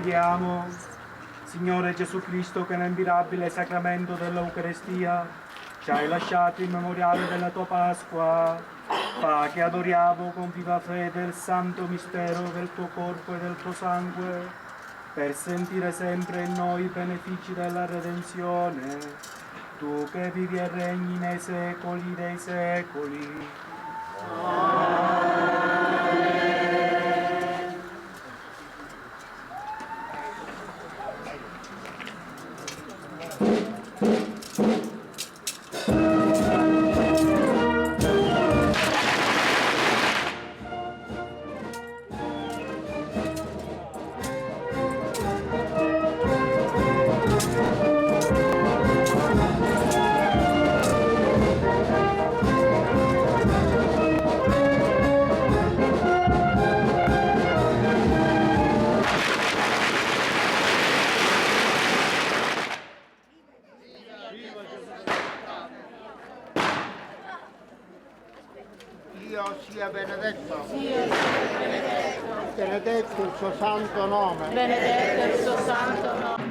Preghiamo, Signore Gesù Cristo, che nel mirabile sacramento dell'Eucarestia ci hai lasciato il memoriale della tua Pasqua, fa che adoriamo con viva fede il santo mistero del tuo corpo e del tuo sangue, per sentire sempre in noi i benefici della redenzione, tu che vivi e regni nei secoli dei secoli. Dio sia benedetto. Benedetto il suo santo nome. Benedetto il suo santo nome.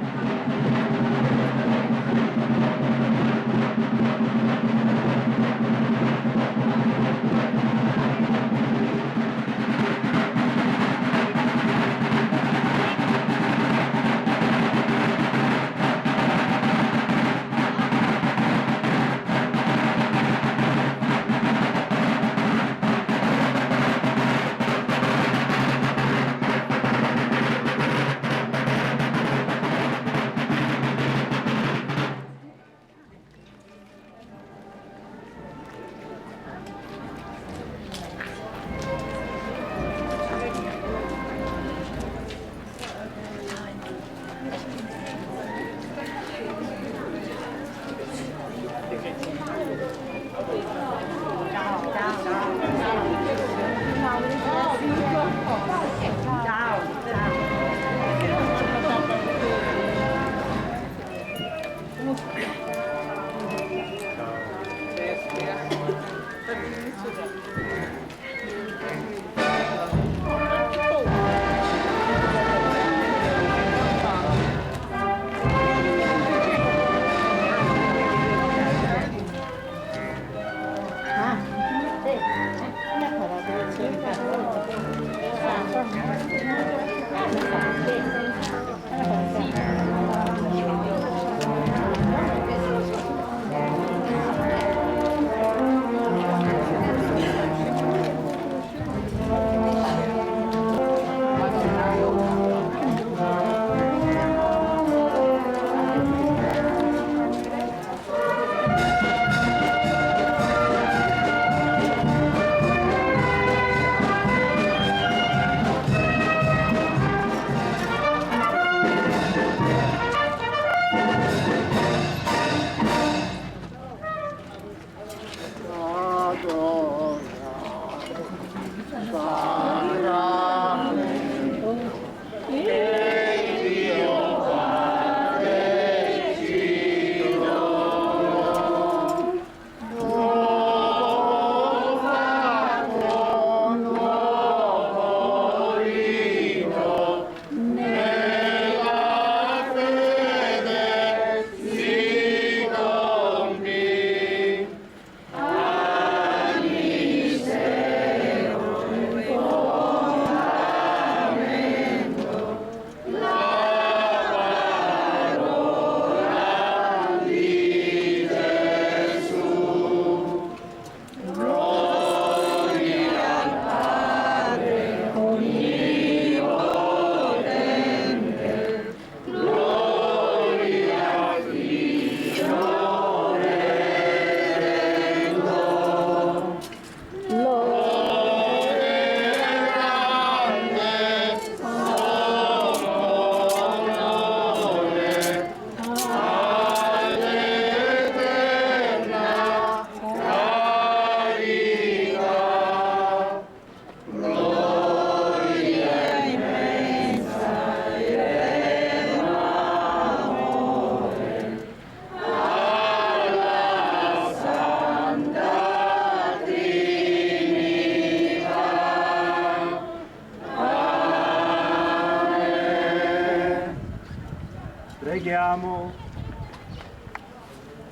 Preghiamo.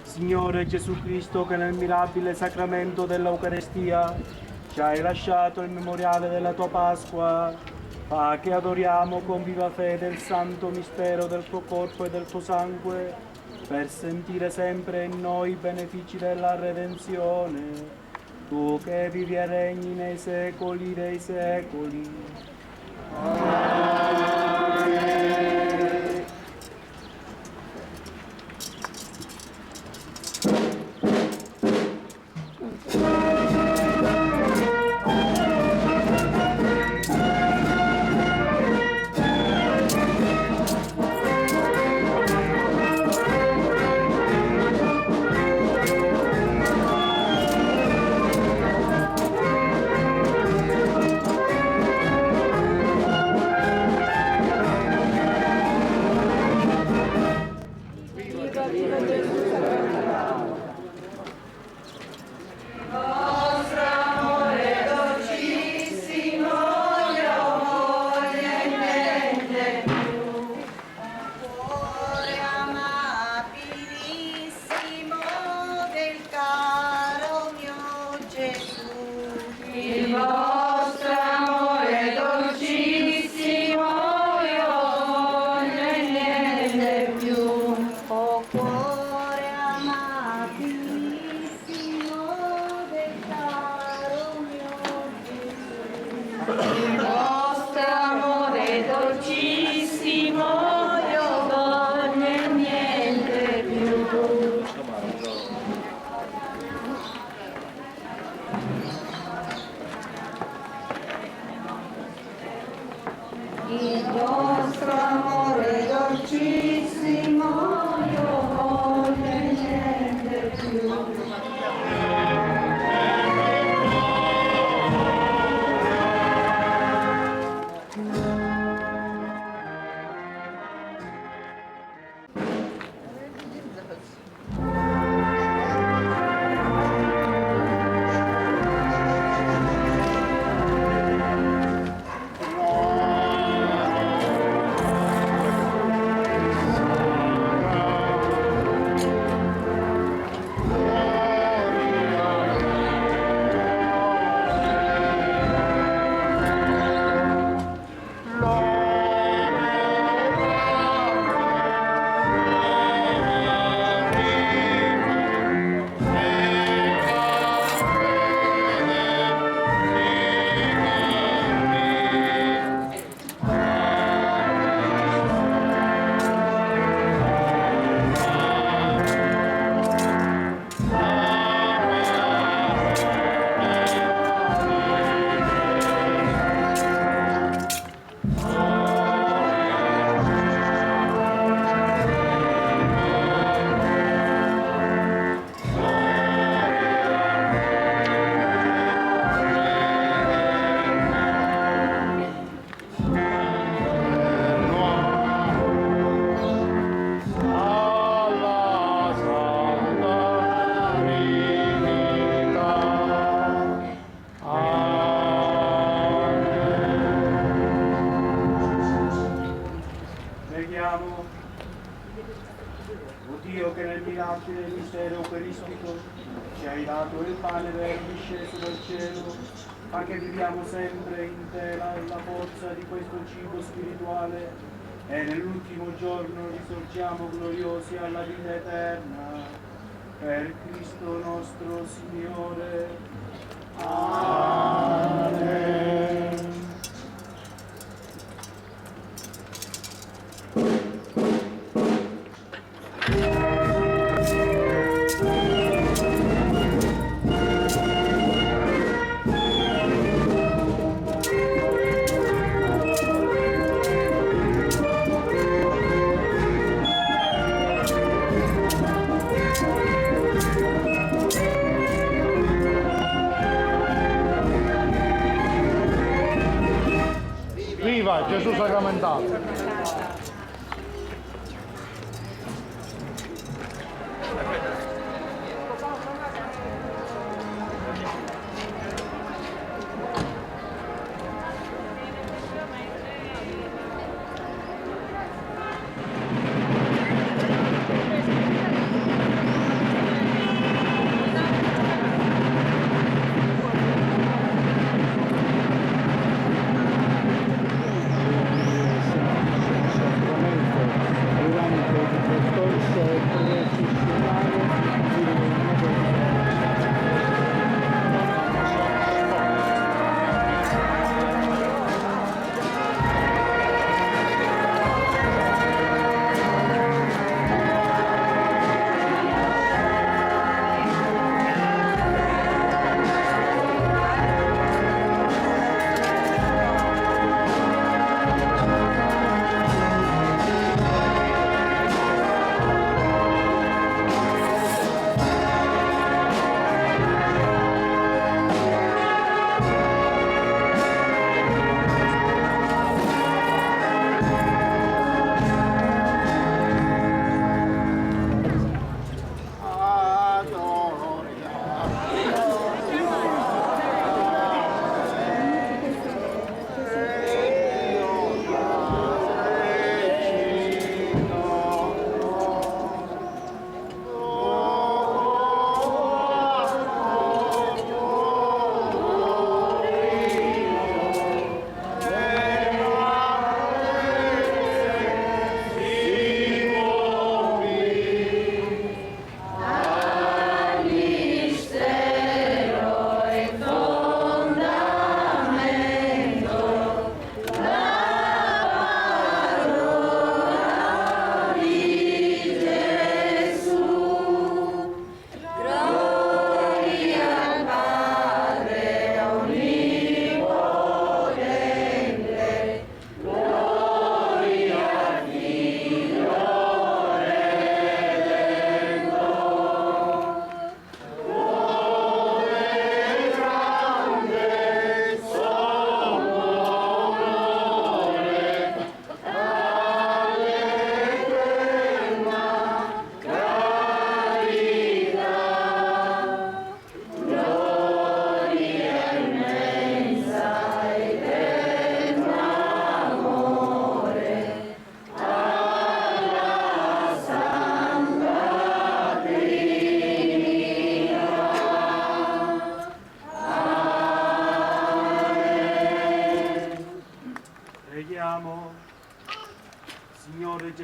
Signore Gesù Cristo, che nel mirabile sacramento dell'Eucarestia ci hai lasciato il memoriale della tua Pasqua, fa che adoriamo con viva fede il santo mistero del tuo corpo e del tuo sangue, per sentire sempre in noi i benefici della redenzione. Tu che vivi e regni nei secoli dei secoli. Amen. Ma che viviamo sempre in te la forza di questo cibo spirituale e nell'ultimo giorno risorgiamo gloriosi alla vita eterna. Per Cristo nostro Signore. Amen. Viva Gesù sacramentato!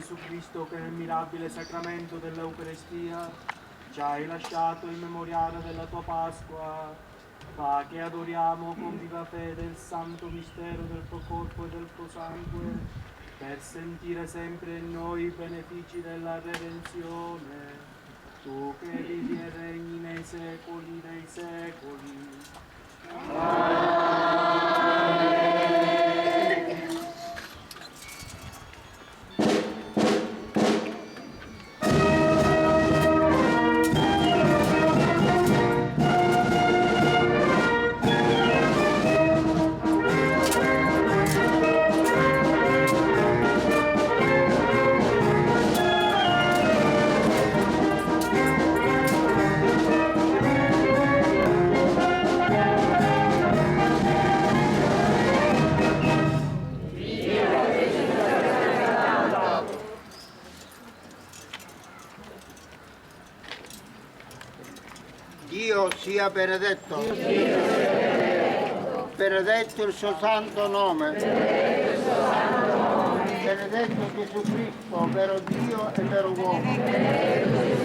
Gesù Cristo, che nel mirabile sacramento dell'Eucarestia ci hai lasciato il memoriale della tua Pasqua, fa che adoriamo con viva fede il santo mistero del tuo corpo e del tuo sangue, per sentire sempre in noi i benefici della redenzione. Tu che vivi e regni nei secoli dei secoli. Dio sia benedetto. Benedetto il suo santo nome. Benedetto Gesù Cristo, vero Dio e vero uomo.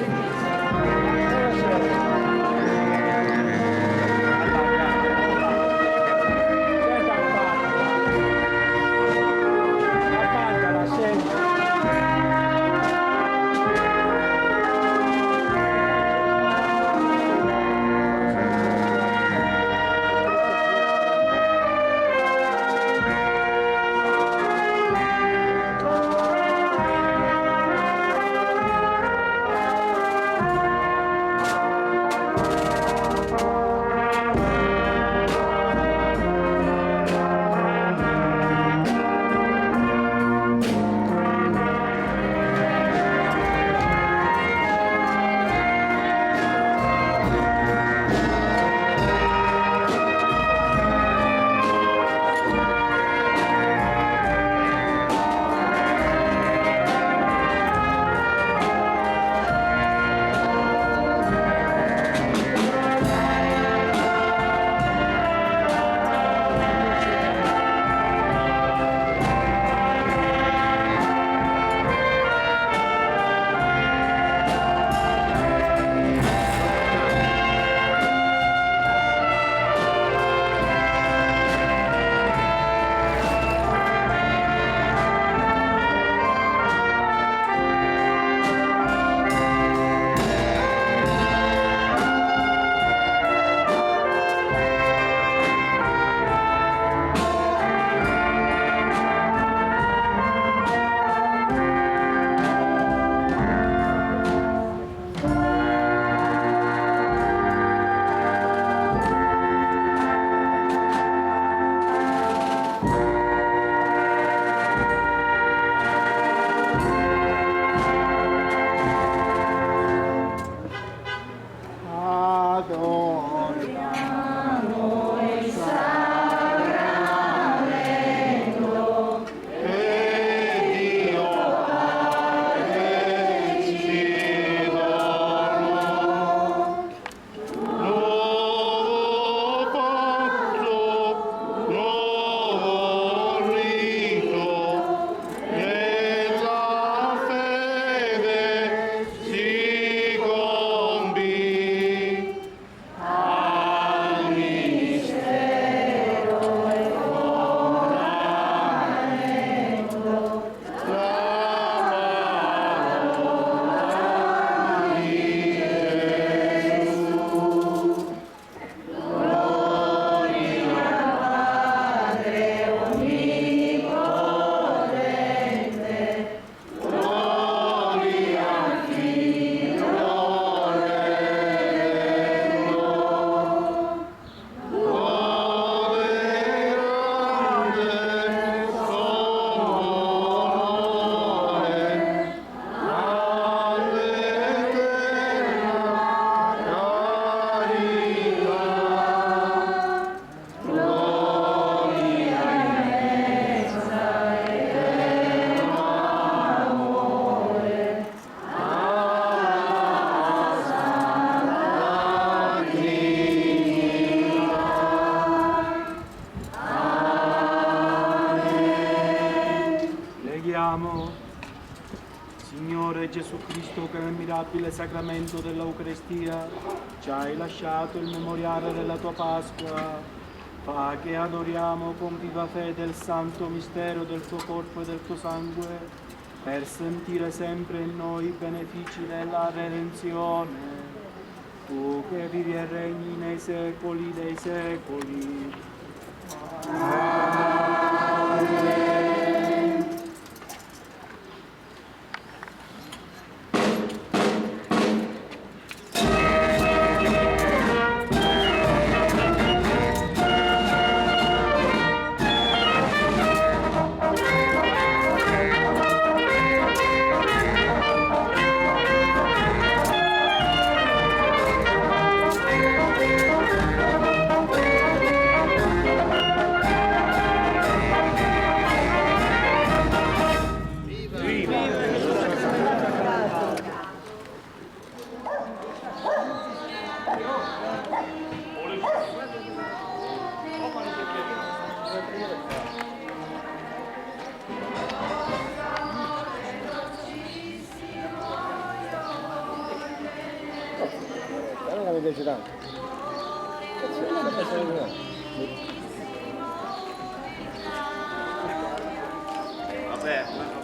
Signore Gesù Cristo, che nel mirabile sacramento dell'Eucaristia ci hai lasciato il memoriale della tua Pasqua, fa che adoriamo con viva fede il santo mistero del tuo corpo e del tuo sangue, per sentire sempre in noi i benefici della redenzione. Tu che vivi e regni nei secoli dei secoli. Allora mi piace tanto. Vabbè, vabbè.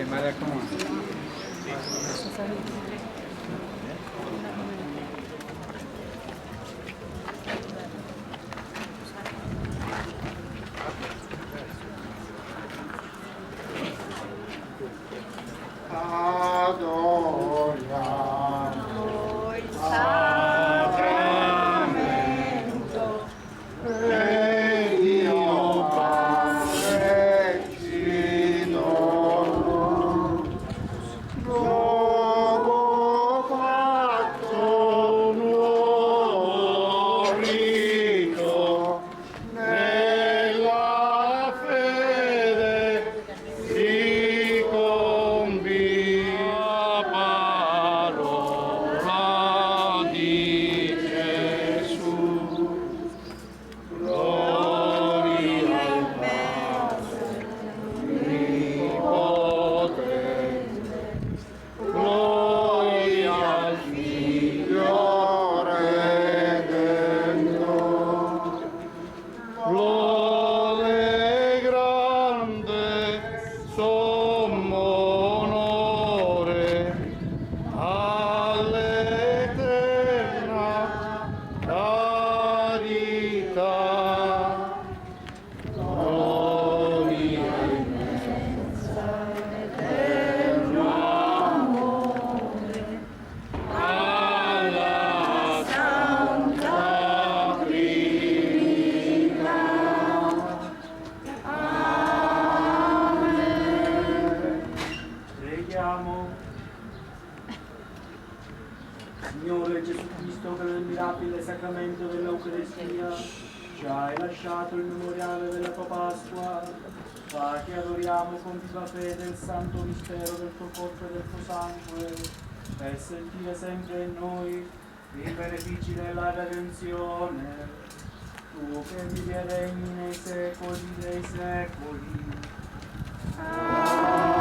Ma raccomando. Adoriamo il sacramento hai lasciato il memoriale della tua Pasqua, fa che adoriamo con viva fede il santo mistero del tuo corpo e del tuo sangue, per sentire sempre in noi i benefici della redenzione, tu che vivi e regni nei secoli dei secoli. Amen.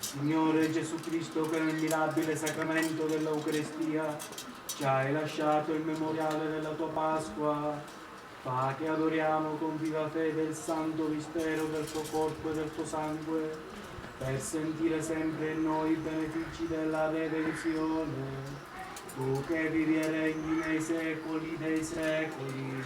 Signore Gesù Cristo, che nel mirabile sacramento dell'Eucarestia ci hai lasciato il memoriale della tua Pasqua, fa che adoriamo con viva fede il santo mistero del tuo corpo e del tuo sangue, per sentire sempre in noi i benefici della redenzione, tu che vivi e regni nei secoli dei secoli.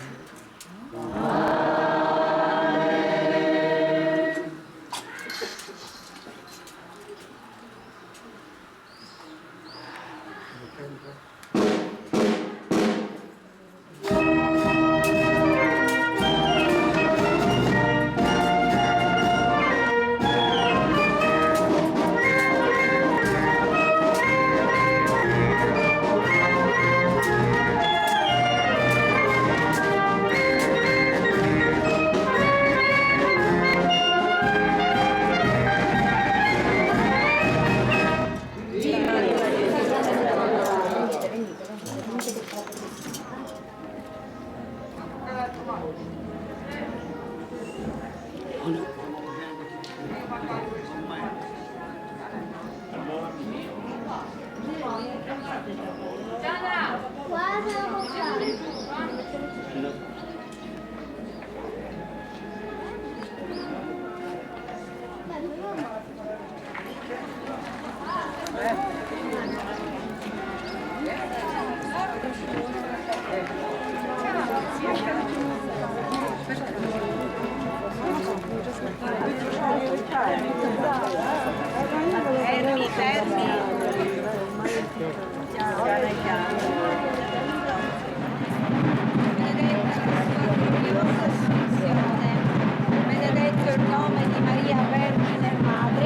Benedetto il nome di Maria Vergine Madre.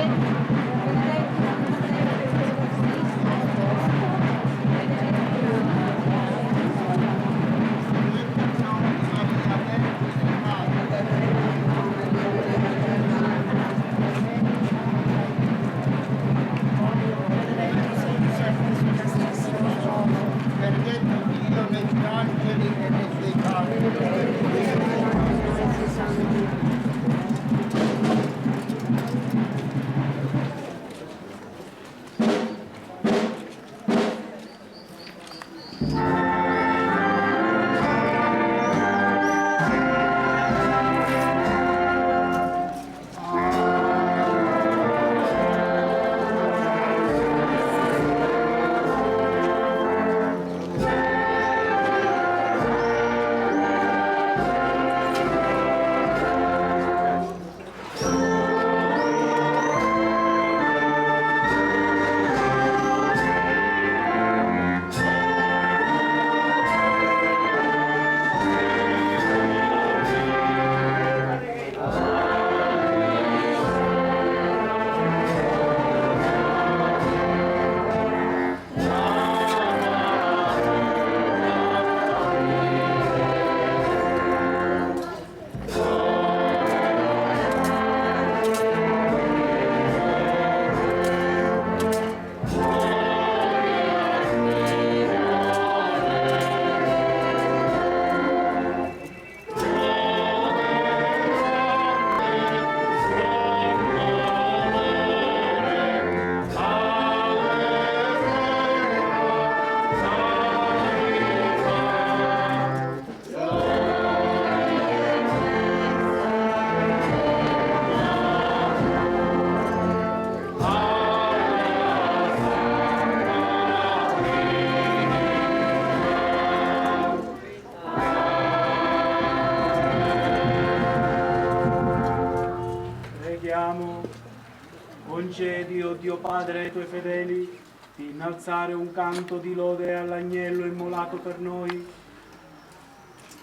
Concedi, o Dio Padre, ai tuoi fedeli di innalzare un canto di lode all'agnello immolato per noi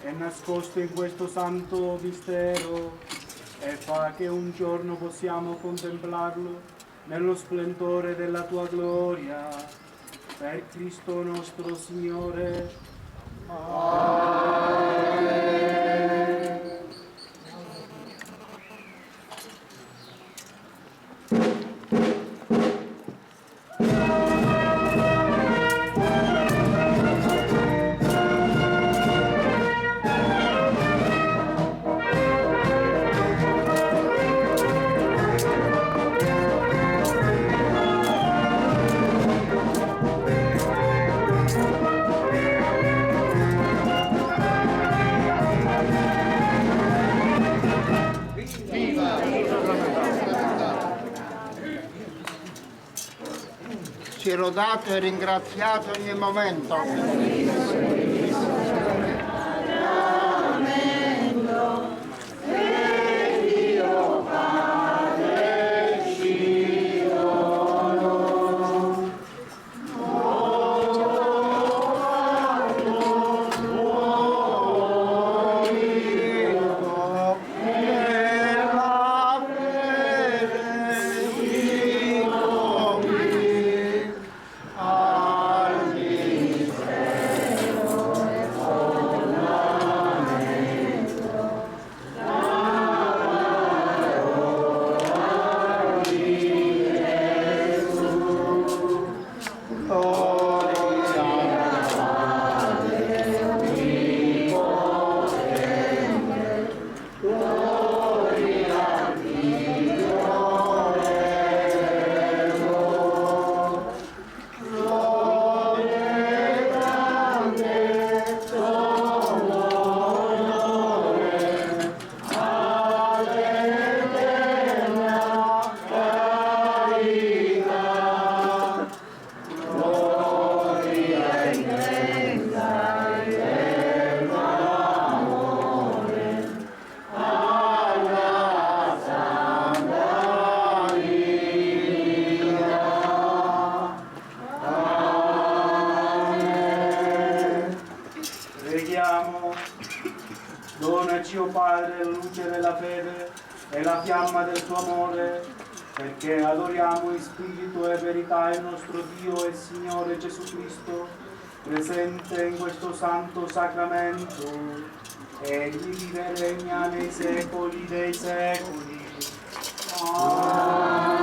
e nascosto in questo santo mistero, e fa che un giorno possiamo contemplarlo nello splendore della tua gloria. Per Cristo nostro Signore. Amen. Sia lodato e ringraziato ogni momento. Donaci, o Padre, la luce della fede e la fiamma del tuo amore, perché adoriamo in spirito e verità il nostro Dio e Signore Gesù Cristo, presente in questo santo sacramento. Egli vive e regna nei secoli dei secoli. Amen.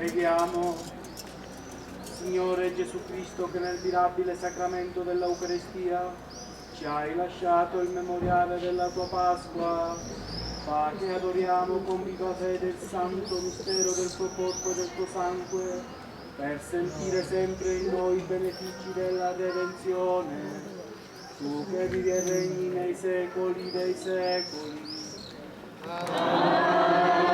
Preghiamo. Signore Gesù Cristo, che nel mirabile sacramento dell'Eucarestia ci hai lasciato il memoriale della tua Pasqua, fa che adoriamo con viva fede il santo mistero del tuo corpo e del tuo sangue, per sentire sempre in noi i benefici della redenzione. Tu che vivi e regni nei secoli dei secoli. Amen.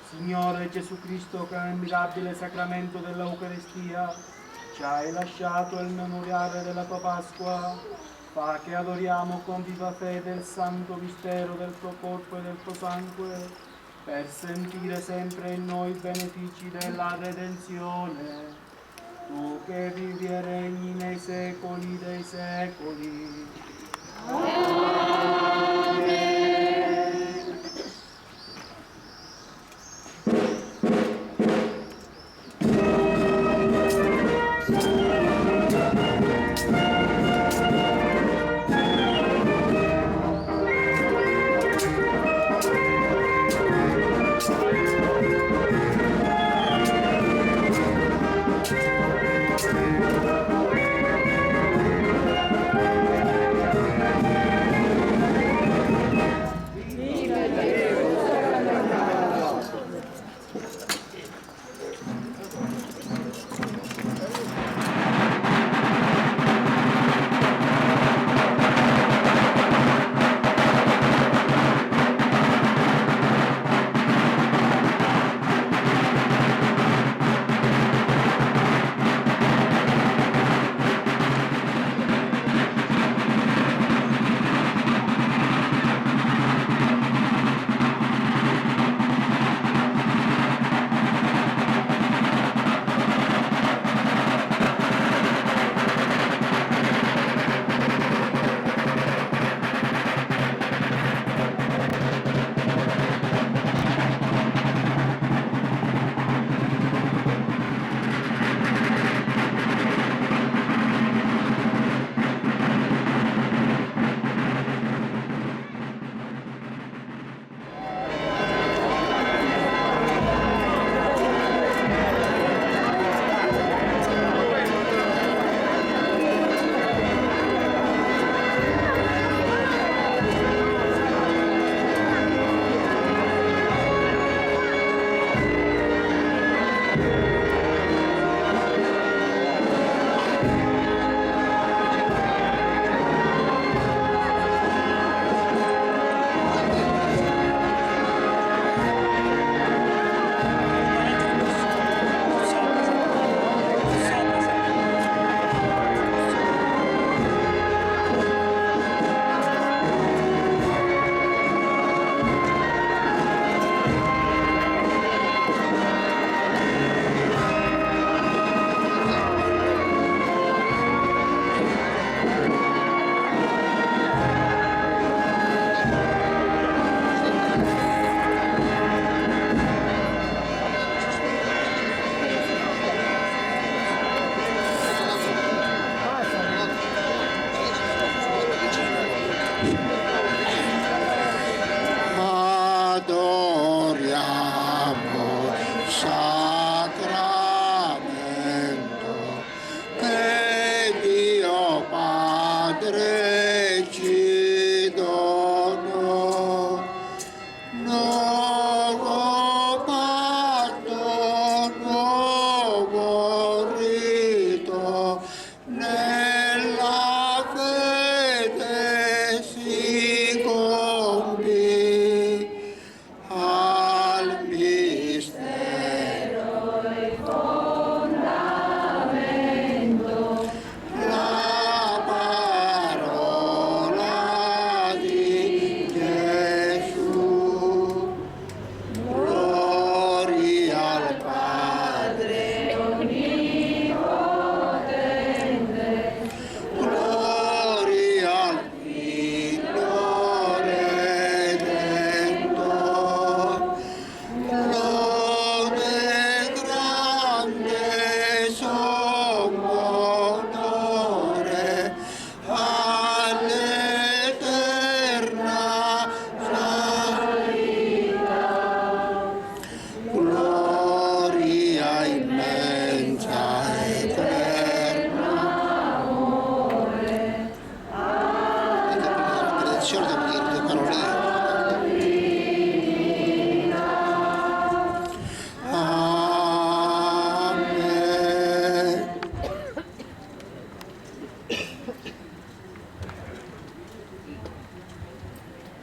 Signore Gesù Cristo, che nel mirabile sacramento dell'Eucaristia ci hai lasciato il memoriale della tua Pasqua, fa che adoriamo con viva fede il santo mistero del tuo corpo e del tuo sangue, per sentire sempre in noi i benefici della redenzione. Tu che vivi e regni nei secoli dei secoli. Amen.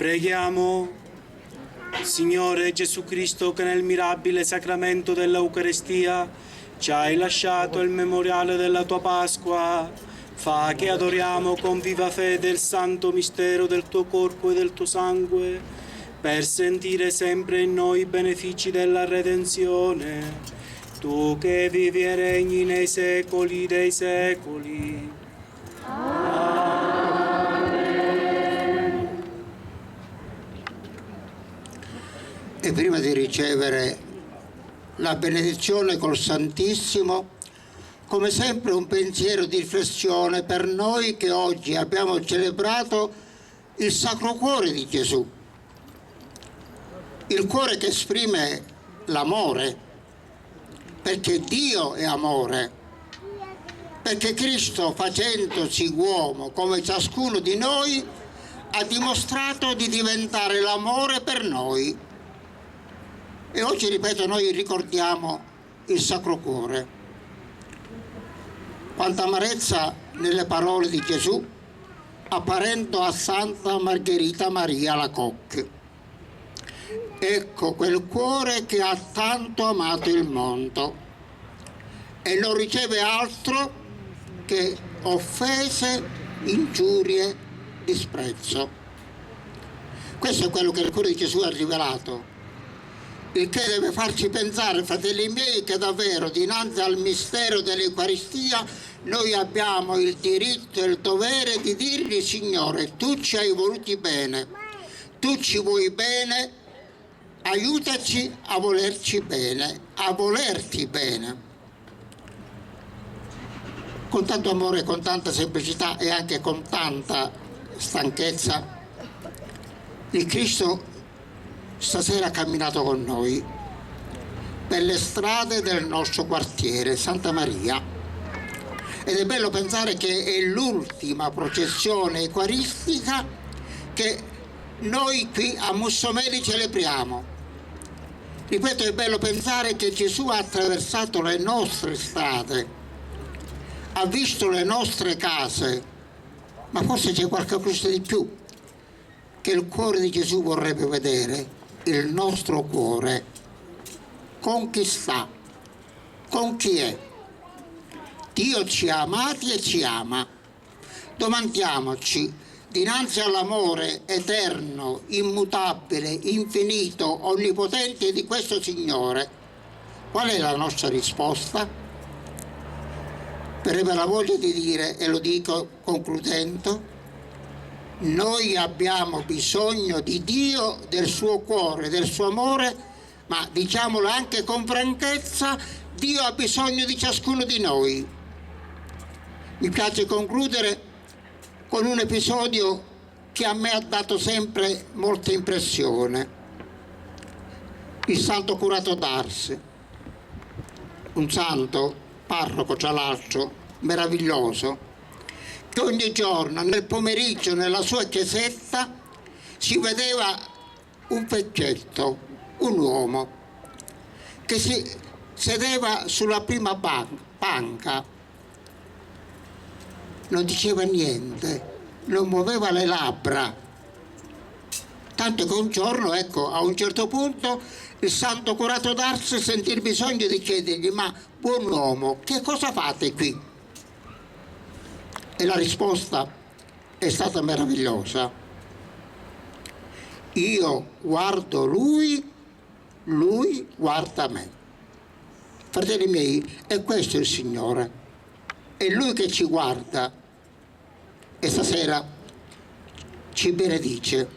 Preghiamo. Signore Gesù Cristo, che nel mirabile sacramento dell'Eucarestia ci hai lasciato il memoriale della tua Pasqua, fa che adoriamo con viva fede il santo mistero del tuo corpo e del tuo sangue, per sentire sempre in noi i benefici della redenzione. Tu che vivi e regni nei secoli dei secoli. E prima di ricevere la benedizione col Santissimo, come sempre un pensiero di riflessione per noi che oggi abbiamo celebrato il Sacro Cuore di Gesù, il cuore che esprime l'amore, perché Dio è amore, perché Cristo, facendosi uomo come ciascuno di noi, ha dimostrato di diventare l'amore per noi. E oggi, ripeto, noi ricordiamo il Sacro Cuore. Quanta amarezza nelle parole di Gesù, apparendo a Santa Margherita Maria Alacoque. Ecco quel cuore che ha tanto amato il mondo e non riceve altro che offese, ingiurie, disprezzo. Questo è quello che il cuore di Gesù ha rivelato. Il che deve farci pensare, fratelli miei, che davvero dinanzi al mistero dell'Eucaristia noi abbiamo il diritto e il dovere di dirgli: Signore, tu ci hai voluti bene, tu ci vuoi bene, aiutaci a volerci bene, a volerti bene. Con tanto amore, con tanta semplicità e anche con tanta stanchezza, il Cristo stasera ha camminato con noi per le strade del nostro quartiere, Santa Maria. Ed è bello pensare che è l'ultima processione eucaristica che noi qui a Mussomeli celebriamo. Ripeto, è bello pensare che Gesù ha attraversato le nostre strade, ha visto le nostre case, ma forse c'è qualcosa di più che il cuore di Gesù vorrebbe vedere. Il nostro cuore con chi sta, con chi è. Dio ci ha amati e ci ama. Domandiamoci, dinanzi all'amore eterno, immutabile, infinito, onnipotente di questo Signore, qual è la nostra risposta? Verrebbe la voglia di dire, e lo dico concludendo: noi abbiamo bisogno di Dio, del suo cuore, del suo amore, ma diciamolo anche con franchezza, Dio ha bisogno di ciascuno di noi. Mi piace concludere con un episodio che a me ha dato sempre molta impressione. Il Santo Curato d'Ars, un santo, parroco tra l'altro, meraviglioso, che ogni giorno nel pomeriggio nella sua chiesetta si vedeva un vecchietto, un uomo, che si sedeva sulla prima panca, non diceva niente, non muoveva le labbra, tanto che un giorno, ecco, a un certo punto il Santo Curato d'Ars sentì il bisogno di chiedergli: ma buon uomo, che cosa fate qui? E la risposta è stata meravigliosa: io guardo lui, lui guarda me. Fratelli miei, è questo il Signore, è Lui che ci guarda e stasera ci benedice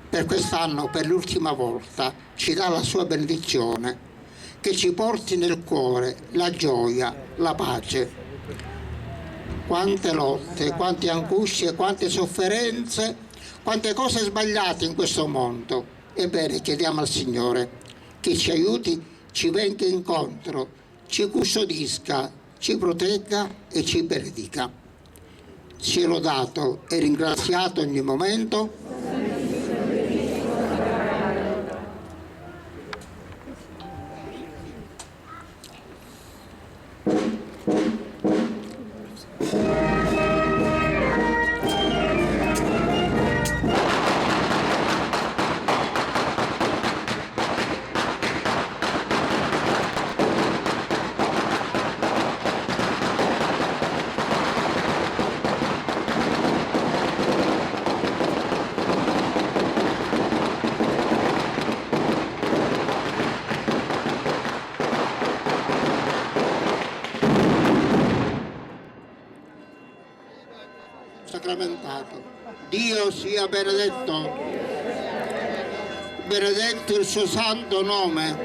per quest'anno, per l'ultima volta, ci dà la sua benedizione, che ci porti nel cuore la gioia, la pace. Quante lotte, quante angosce, quante sofferenze, quante cose sbagliate in questo mondo. Ebbene, chiediamo al Signore che ci aiuti, ci venga incontro, ci custodisca, ci protegga e ci benedica. Sia lodato e ringraziato ogni momento. sacramentato. Dio sia benedetto. Benedetto il suo santo nome.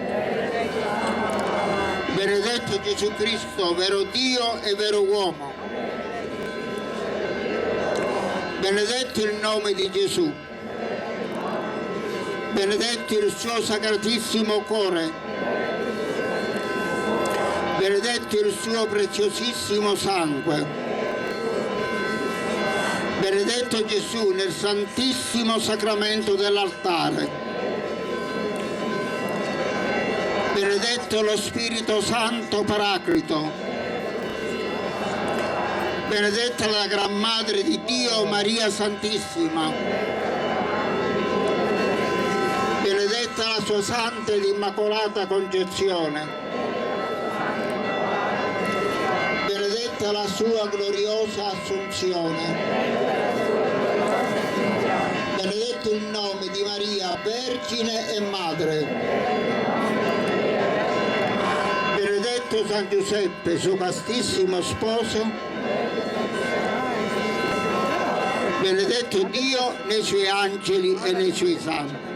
Benedetto Gesù Cristo, vero Dio e vero uomo. Benedetto il nome di Gesù. Benedetto il suo sacratissimo cuore. Benedetto il suo preziosissimo sangue. Benedetto Gesù nel santissimo sacramento dell'altare. Benedetto lo Spirito Santo Paraclito. Benedetta la Gran Madre di Dio Maria Santissima. Benedetta la sua Santa ed Immacolata Concezione. Benedetta la sua gloriosa Assunzione. Benedetto il nome di Maria, Vergine e Madre. Benedetto San Giuseppe, suo castissimo sposo. Benedetto Dio nei suoi angeli e nei suoi santi.